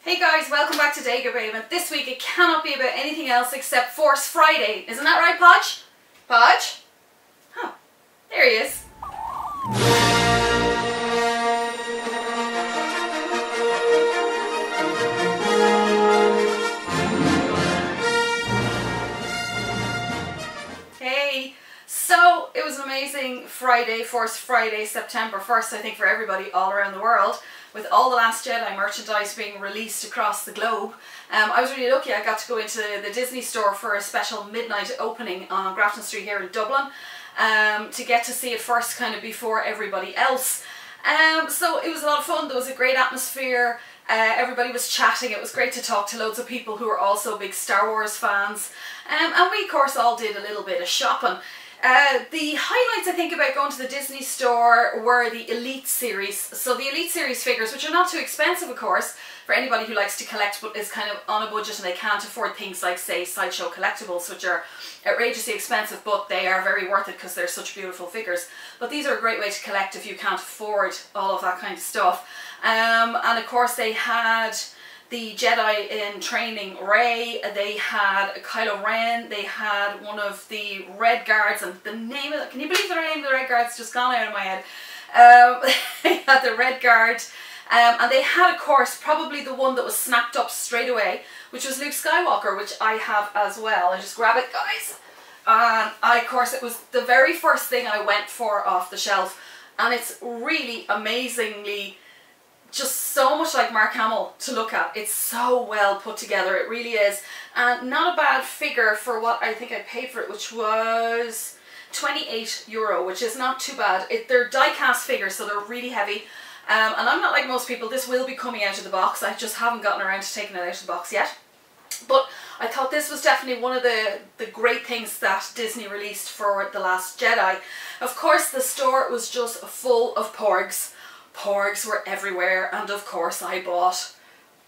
Hey guys, welcome back to Degobabe, and this week it cannot be about anything else except Force Friday. Isn't that right, Podge? Podge? Huh, there he is. Hey, so it was an amazing Friday, Force Friday, September 1st, I think, for everybody all around the world, with all the Last Jedi merchandise being released across the globe. I was really lucky. I got to go into the Disney store for a special midnight opening on Grafton Street here in Dublin, to get to see it first, kind of before everybody else. So it was a lot of fun. There was a great atmosphere. Everybody was chatting. It was great to talk to loads of people who are also big Star Wars fans. And we of course all did a little bit of shopping. The highlights, I think, about going to the Disney store were the Elite series. So the Elite series figures, which are not too expensive of course, for anybody who likes to collect but is kind of on a budget and they can't afford things like, say, Sideshow collectibles, which are outrageously expensive, but they are very worth it because they're such beautiful figures. But these are a great way to collect if you can't afford all of that kind of stuff. And of course they had the Jedi in training, Rey, they had Kylo Ren, they had one of the Red Guards, and the name of it, can you believe the name of the Red Guard's just gone out of my head? They had the Red Guard, and they had, of course, probably the one that was snapped up straight away, which was Luke Skywalker, which I have as well. I just grab it, guys. And of course, it was the very first thing I went for off the shelf, and it's really amazingly just so much like Mark Hamill to look at. It's so well put together, it really is. And not a bad figure for what I think I paid for it, which was €28, which is not too bad. They're die-cast figures, so they're really heavy. And I'm not like most people, this will be coming out of the box. I just haven't gotten around to taking it out of the box yet. But I thought this was definitely one of the great things that Disney released for The Last Jedi. Of course, the store was just full of porgs. Porgs were everywhere, and of course I bought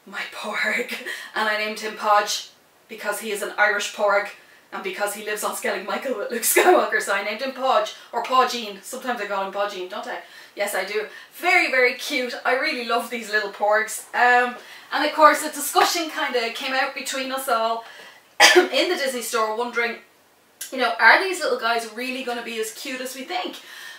my porg, and I named him Podge because he is an Irish porg and because he lives on Skellig Michael with Luke Skywalker, so I named him Podge, or Podgene. Sometimes I call him Podgene, don't I? Yes, I do. Very, very cute. I really love these little porgs. And of course a discussion kind of came out between us all in the Disney store, wondering, you know, are these little guys really going to be as cute as we think?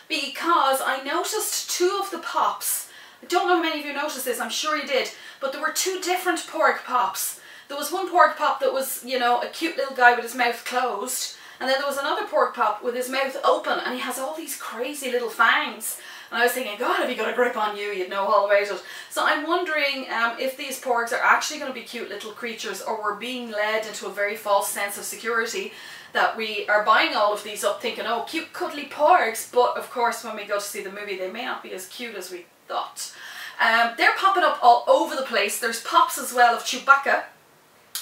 Because I noticed two of the pops. I don't know how many of you noticed this, I'm sure you did, but there were two different porg pops. There was one porg pop that was, you know, a cute little guy with his mouth closed, and then there was another porg pop with his mouth open, and he has all these crazy little fangs. And I was thinking, God, if he got a grip on you, you'd know all about it. So I'm wondering if these porgs are actually going to be cute little creatures, or we're being led into a very false sense of security, that we are buying all of these up thinking, oh, cute cuddly porgs, but of course when we go to see the movie they may not be as cute as we thought. They're popping up all over the place. There's pops as well of Chewbacca,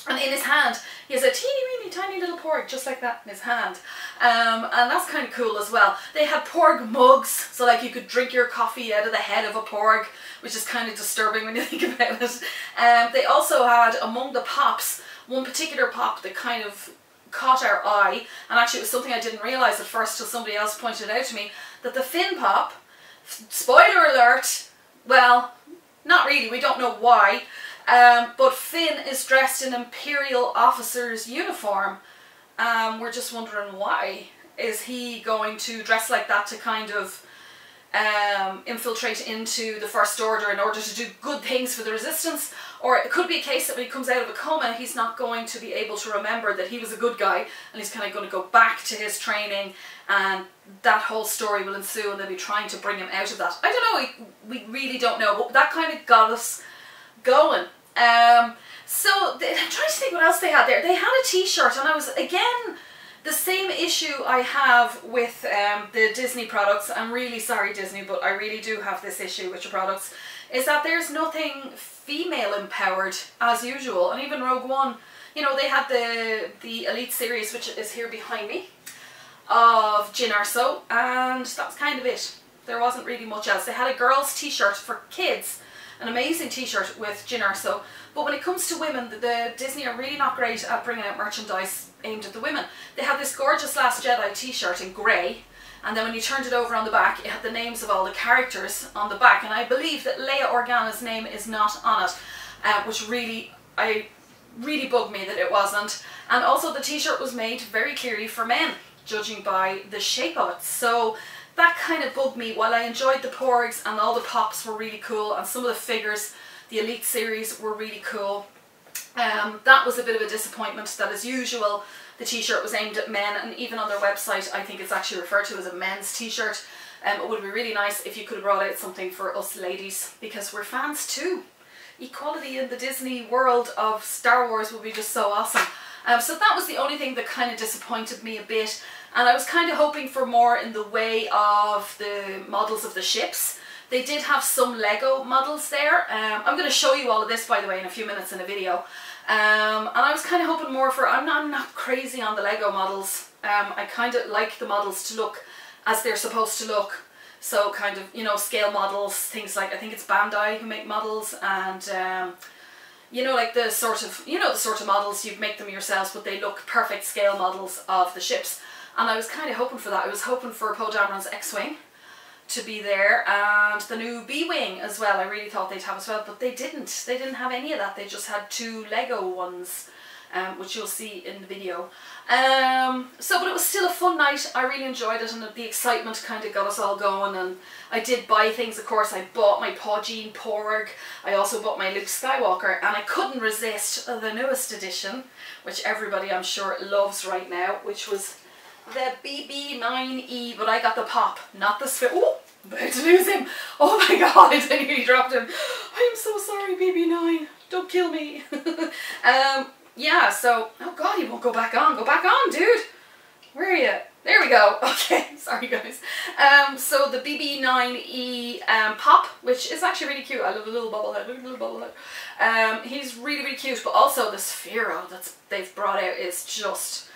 and in his hand he has a teeny weeny tiny little porg just like that in his hand, and that's kind of cool as well. They had porg mugs, so like you could drink your coffee out of the head of a porg, which is kind of disturbing when you think about it. They also had, among the pops, one particular pop that kind of caught our eye, and actually it was something I didn't realise at first till somebody else pointed out to me, that the Finn pop, spoiler alert, well, not really, we don't know why, but Finn is dressed in Imperial officer's uniform. We're just wondering why. Is he going to dress like that to kind of infiltrate into the First Order in order to do good things for the Resistance? Or it could be a case that when he comes out of a coma he's not going to be able to remember that he was a good guy, and he's kind of going to go back to his training, and that whole story will ensue and they'll be trying to bring him out of that. I don't know, we really don't know, but that kind of got us going. So I'm trying to think what else they had there. They had a t-shirt, and I was, again, the same issue I have with the Disney products. I'm really sorry, Disney, but I really do have this issue with your products, is that there's nothing female empowered as usual. And even Rogue One, you know, they had the Elite series, which is here behind me, of Jyn Erso, and that's kind of it. There wasn't really much else. They had a girls t-shirt for kids, an amazing t-shirt with Jyn Erso, but when it comes to women, the Disney are really not great at bringing out merchandise aimed at the women. They had this gorgeous Last Jedi t-shirt in grey, and then when you turned it over on the back, it had the names of all the characters on the back, and I believe that Leia Organa's name is not on it. which really bugged me that it wasn't. And also the t-shirt was made very clearly for men, judging by the shape of it. So that kind of bugged me. While I enjoyed the porgs and all the pops were really cool, and some of the figures, the Elite series, were really cool, that was a bit of a disappointment that, as usual, the t-shirt was aimed at men, and even on their website I think it's actually referred to as a men's t-shirt. It would be really nice if you could have brought out something for us ladies, because we're fans too. Equality in the Disney world of Star Wars would be just so awesome. So that was the only thing that kind of disappointed me a bit, and I was kind of hoping for more in the way of the models of the ships. They did have some Lego models there. I'm going to show you all of this, by the way, in a few minutes in a video. And I was kind of hoping more for, I'm not crazy on the Lego models. I kind of like the models to look as they're supposed to look. So kind of, you know, scale models, things like, I think it's Bandai who make models, and you know, like the sort of, you know, the sort of models, you make them yourselves, but they look perfect scale models of the ships. And I was kind of hoping for that. I was hoping for Poe Dameron's X-Wing to be there, and the new B-Wing as well. I really thought they'd have as well, but they didn't. They didn't have any of that. They just had 2 Lego ones, which you'll see in the video. But it was still a fun night. I really enjoyed it, and the excitement kind of got us all going. And I did buy things, of course. I bought my Poggine Porg. I also bought my Luke Skywalker, and I couldn't resist the newest edition, which everybody I'm sure loves right now, which was the BB9E, but I got the pop, not the sphere. Oh, I'm about to lose him. Oh my god, I nearly dropped him. I'm so sorry, BB9. Don't kill me. Yeah, so, oh god, he won't go back on. Go back on, dude. Where are you? There we go. Okay, sorry guys. So the BB9E pop, which is actually really cute. I love a little bobblehead. Look at the little bobblehead. He's really, really cute, but also the Sphero that they've brought out is just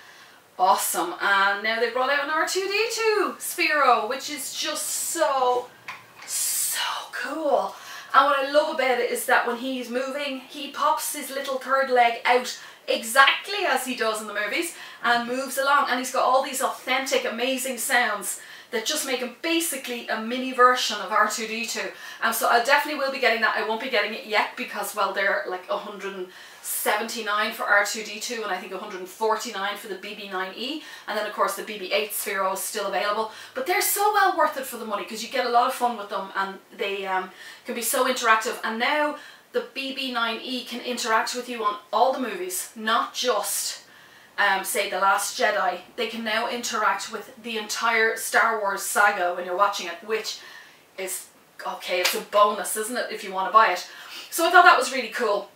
awesome. And now they've brought out an R2-D2 Sphero, which is just so cool. And what I love about it is that when he's moving, he pops his little third leg out exactly as he does in the movies and moves along, and he's got all these authentic, amazing sounds that just make him basically a mini version of R2-D2. So I definitely will be getting that. I won't be getting it yet because, well, they're like 179 for R2-D2 and I think 149 for the BB9E, and then of course the BB-8 Sphero is still available. But they're so well worth it for the money because you get a lot of fun with them, and they can be so interactive. And now the BB9E can interact with you on all the movies, not just say The Last Jedi. They can now interact with the entire Star Wars saga when you're watching it, which is, okay, it's a bonus, isn't it, if you want to buy it. So I thought that was really cool.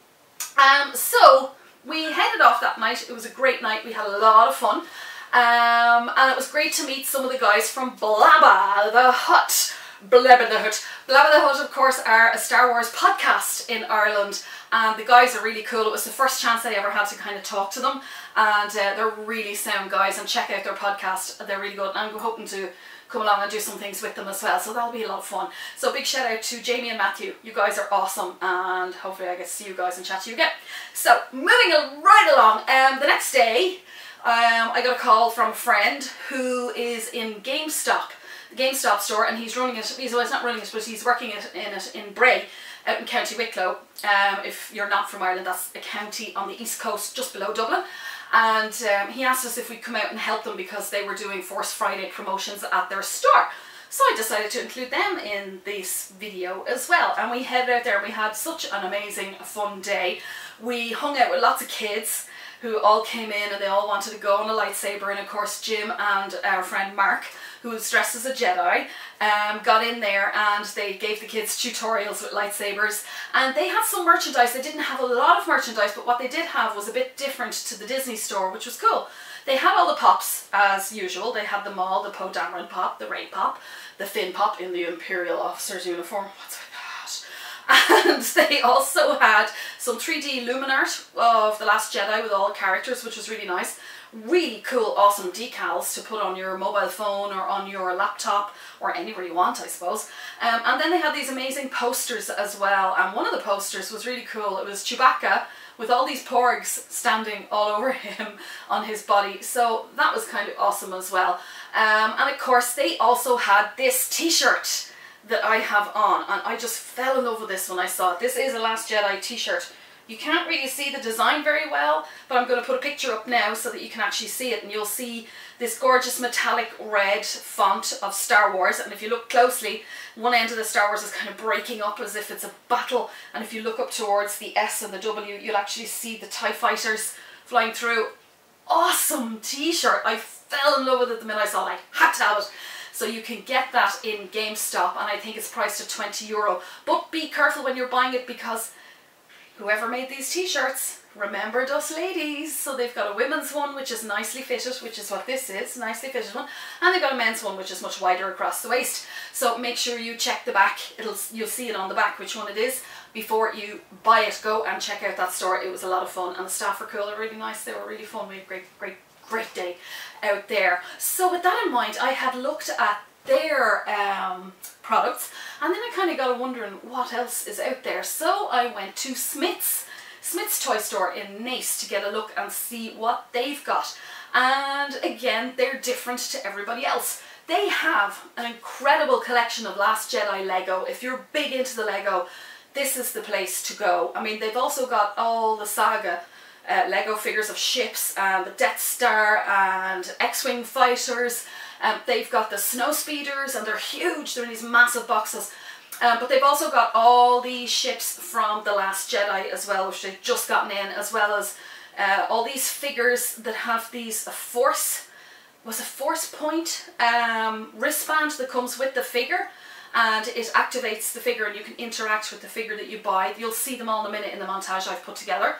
So we headed off that night. It was a great night. We had a lot of fun. And it was great to meet some of the guys from Blabba the Hutt. Blabba the Hutt. Blabba the Hutt, of course, are a Star Wars podcast in Ireland, and the guys are really cool. It was the first chance I ever had to kind of talk to them, and they're really sound guys, and check out their podcast. They're really good, and I'm hoping to come along and do some things with them as well, so that'll be a lot of fun. So big shout out to Jamie and Matthew. You guys are awesome, and hopefully I get to see you guys and chat to you again. So moving right along, the next day I got a call from a friend who is in Gamestop, the Gamestop store, and he's running it. Well, he's not running it, but he's working in Bray, out in County Wicklow. If you're not from Ireland, that's a county on the east coast, just below Dublin. And he asked us if we'd come out and help them because they were doing Force Friday promotions at their store. So I decided to include them in this video as well. And we headed out there and we had such an amazing, fun day. We hung out with lots of kids who all came in and they all wanted to go on a lightsaber. And of course Jim and our friend Mark, who was dressed as a Jedi, got in there and they gave the kids tutorials with lightsabers. And they had some merchandise. They didn't have a lot of merchandise, but what they did have was a bit different to the Disney store, which was cool. They had all the pops as usual. They had them all, the Poe Dameron pop, the Rey pop, the Finn pop in the Imperial officer's uniform. What's with that? And they also had some 3D Luminart of The Last Jedi with all the characters, which was really nice. Really cool, awesome decals to put on your mobile phone or on your laptop or anywhere you want, I suppose. And then they had these amazing posters as well. And one of the posters was really cool. It was Chewbacca with all these porgs standing all over him on his body. So that was kind of awesome as well. And of course they also had this t-shirt that I have on, and I just fell in love with this when I saw it. This is a Last Jedi t-shirt You can't really see the design very well, but I'm going to put a picture up now so that you can actually see it, and you'll see this gorgeous metallic red font of Star Wars. And if you look closely, one end of the Star Wars is kind of breaking up as if it's a battle, and if you look up towards the S and the W, you'll actually see the TIE fighters flying through. Awesome t-shirt. I fell in love with it the minute I saw it. I had to have it. So you can get that in Gamestop, and I think it's priced at €20. But be careful when you're buying it, because whoever made these t-shirts remembered us ladies. So they've got a women's one which is nicely fitted, which is what this is, nicely fitted one, and they've got a men's one which is much wider across the waist. So make sure you check the back. You'll see it on the back which one it is before you buy it. Go and check out that store. It was a lot of fun, and the staff were cool. They're really nice. They were really fun. We had a great day out there. So with that in mind, I had looked at their products, and then I kind of got wondering what else is out there. So I went to Smith's toy store in Naas to get a look and see what they've got. And again, they're different to everybody else. They have an incredible collection of Last Jedi Lego. If you're big into the Lego, this is the place to go. I mean, they've also got all the saga Lego figures of ships and the Death Star and X-Wing fighters. They've got the snow speeders, and they're huge. They're in these massive boxes. But they've also got all the ships from The Last Jedi as well, which they've just gotten in, as well as all these figures that have these force point wristband that comes with the figure, and it activates the figure and you can interact with the figure that you buy. You'll see them all in a minute in the montage I've put together.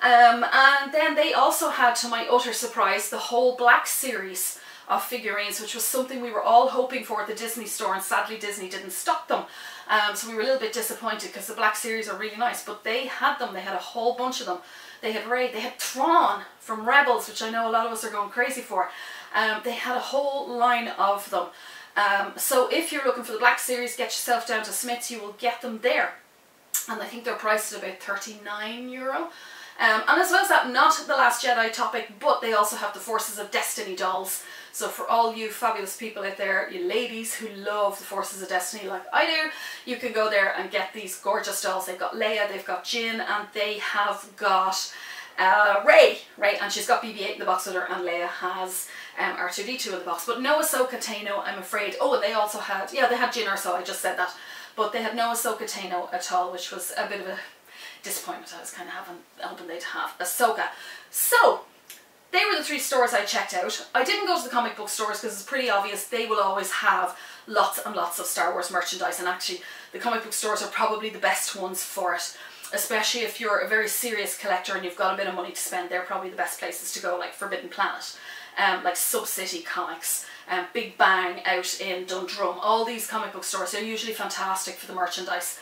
And then they also had, to my utter surprise, the whole Black series of figurines, which was something we were all hoping for at the Disney store, and sadly Disney didn't stock them. So we were a little bit disappointed, because the Black series are really nice, but they had them. They had a whole bunch of them. They had Rey, they had Thrawn from Rebels, which I know a lot of us are going crazy for. They had a whole line of them. So if you're looking for the Black series, get yourself down to Smith's, you will get them there. And I think they're priced at about €39. And as well as that, not the Last Jedi topic, but they also have the Forces of Destiny dolls. So for all you fabulous people out there, you ladies who love the Forces of Destiny like I do, you can go there and get these gorgeous dolls. They've got Leia, they've got Jyn, and they have got Rey, and she's got BB-8 in the box with her, and Leia has R2-D2 in the box. But no Ahsoka Tano, I'm afraid. Oh, and they also had, yeah, they had Jyn Erso, I just said that. But they had no Ahsoka Tano at all, which was a bit of a disappointment. I was kind of hoping they'd have Ahsoka. So they were the three stores I checked out. I didn't go to the comic book stores because it's pretty obvious they will always have lots and lots of Star Wars merchandise, and actually the comic book stores are probably the best ones for it, especially if you're a very serious collector and you've got a bit of money to spend. They're probably the best places to go, like Forbidden Planet, like Sub-City Comics, Big Bang out in Dundrum. All these comic book stores are usually fantastic for the merchandise.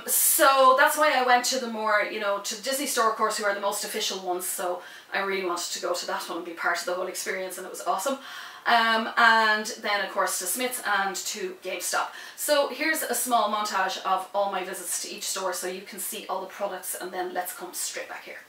So that's why I went to the more, you know, to the Disney store, of course, who are the most official ones. So I really wanted to go to that one and be part of the whole experience, and it was awesome. And then of course to Smith's and to Gamestop. So here's a small montage of all my visits to each store so you can see all the products, and then let's come straight back here.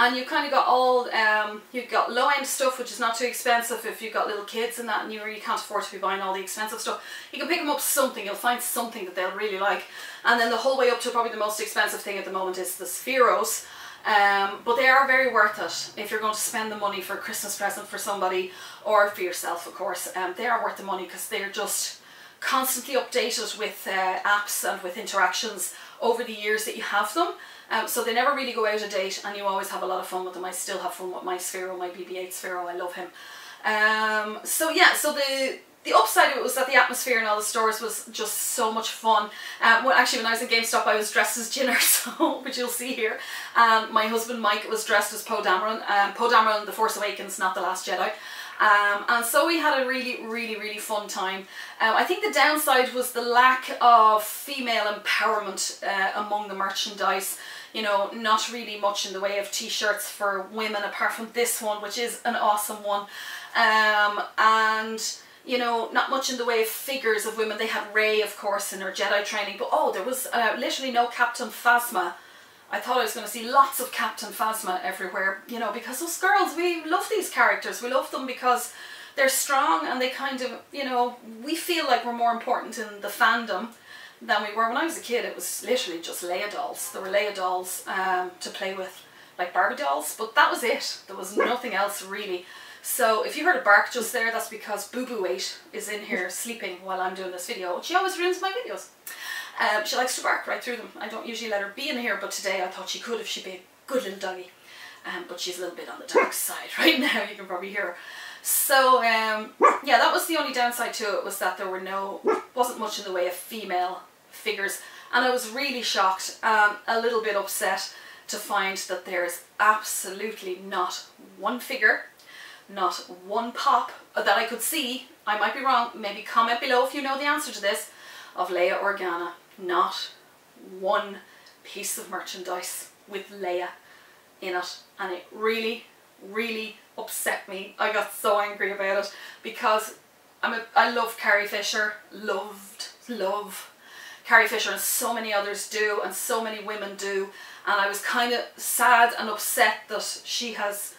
And you've kind of got all, you've got low-end stuff, which is not too expensive if you've got little kids and that, and you really can't afford to be buying all the expensive stuff. You can pick them up something, you'll find something that they'll really like. And then the whole way up to probably the most expensive thing at the moment is the Spheros. But they are very worth it if you're going to spend the money for a Christmas present for somebody, or for yourself, of course. They are worth the money because they're just constantly updated with apps and with interactions over the years that you have them. So they never really go out of date, and you always have a lot of fun with them. I still have fun with my Sphero, my BB-8 Sphero. I love him. So yeah, so the upside of it was that the atmosphere in all the stores was just so much fun. Well, actually, when I was in Gamestop, I was dressed as Jinner, so, which you'll see here. My husband Mike was dressed as Poe Dameron. Poe Dameron, The Force Awakens, not The Last Jedi. And so we had a really fun time. I think the downside was the lack of female empowerment among the merchandise. You know, not really much in the way of t-shirts for women apart from this one, which is an awesome one. And you know, not much in the way of figures of women. They had Rey, of course, in her Jedi training, but oh, there was literally no Captain Phasma. I thought I was going to see lots of Captain Phasma everywhere, you know, because us girls, we love these characters. We love them because they're strong, and they kind of, you know, we feel like we're more important in the fandom than we were. When I was a kid, it was literally just Leia dolls. There were Leia dolls to play with, like Barbie dolls, but that was it. There was nothing else really. So if you heard a bark just there, that's because Boo Boo 8 is in here sleeping while I'm doing this video. She always ruins my videos. She likes to bark right through them. I don't usually let her be in here, but today I thought she could if she'd be a good little doggy. But she's a little bit on the dark side right now, you can probably hear her. So yeah, that was the only downside to it, was that there were wasn't much in the way of female figures. And I was really shocked and a little bit upset to find that there's absolutely not one figure, not one pop that I could see. I might be wrong, maybe comment below if you know the answer to this, of Leia Organa. Not one piece of merchandise with Leia in it, and it really upset me. I got so angry about it because I love Carrie Fisher, love Carrie Fisher, and so many others do, and so many women do, and I was kind of sad and upset that she has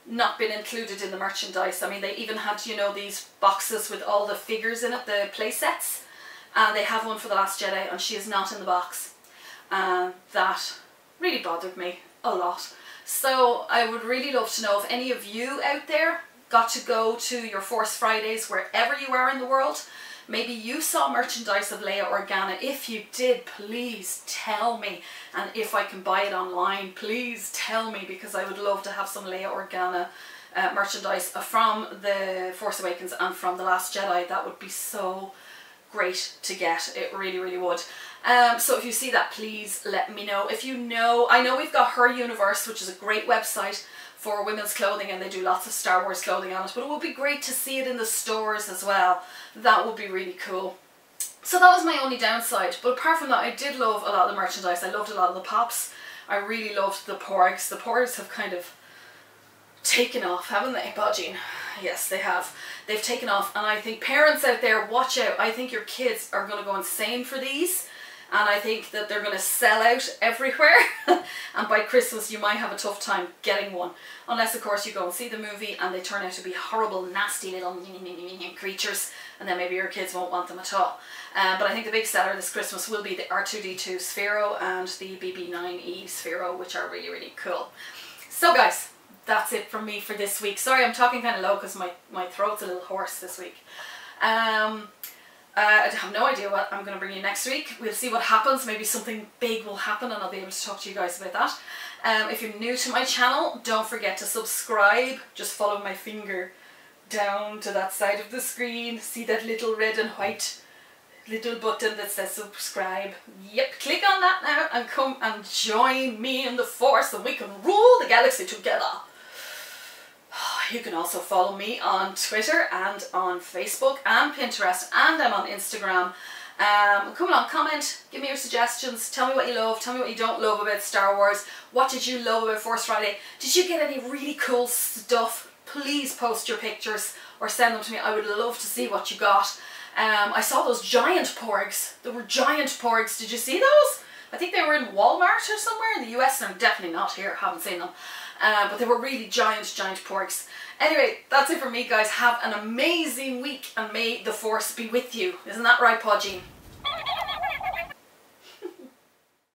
not been included in the merchandise. I mean, they even had, you know, these boxes with all the figures in it, the play sets, and they have one for The Last Jedi, and she is not in the box, and that really bothered me a lot. So I would really love to know if any of you out there got to go to your Force Fridays wherever you are in the world. Maybe you saw merchandise of Leia Organa. If you did, please tell me. And if I can buy it online, please tell me, because I would love to have some Leia Organa merchandise from The Force Awakens and from The Last Jedi. That would be so great to get. It really would. So if you see that, please let me know. If you know, I know we've got Her Universe, which is a great website for women's clothing, and they do lots of Star Wars clothing on it, but it would be great to see it in the stores as well. That would be really cool. So that was my only downside, but apart from that, I did love a lot of the merchandise. I loved a lot of the pops. I really loved the porgs. The porgs have kind of taken off, haven't they, Bodgine? Yes, they have. They've taken off, and I think parents out there, watch out. I think your kids are going to go insane for these, and I think that they're going to sell out everywhere, and by Christmas you might have a tough time getting one, unless of course you go and see the movie and they turn out to be horrible, nasty little creatures, and then maybe your kids won't want them at all. But I think the big seller this Christmas will be the R2-D2 Sphero and the BB-9E Sphero, which are really cool. So guys, that's it from me for this week. Sorry, I'm talking kind of low because my throat's a little hoarse this week. I have no idea what I'm going to bring you next week. We'll see what happens. Maybe something big will happen and I'll be able to talk to you guys about that. If you're new to my channel, don't forget to subscribe. Just follow my finger down to that side of the screen. See that little red and white little button that says subscribe? Yep, click on that now and come and join me in the Force, and we can rule the galaxy together. You can also follow me on Twitter and on Facebook and Pinterest, and I'm on Instagram. Come along, comment, give me your suggestions, tell me what you love, tell me what you don't love about Star Wars. What did you love about Force Friday? Did you get any really cool stuff? Please post your pictures or send them to me. I would love to see what you got. I saw those giant porgs. There were giant porgs. Did you see those? I think they were in Walmart or somewhere in the US. They're definitely not here, haven't seen them. But they were really giant porks. Anyway, that's it from me, guys. Have an amazing week and may the force be with you. Isn't that right, Podgene?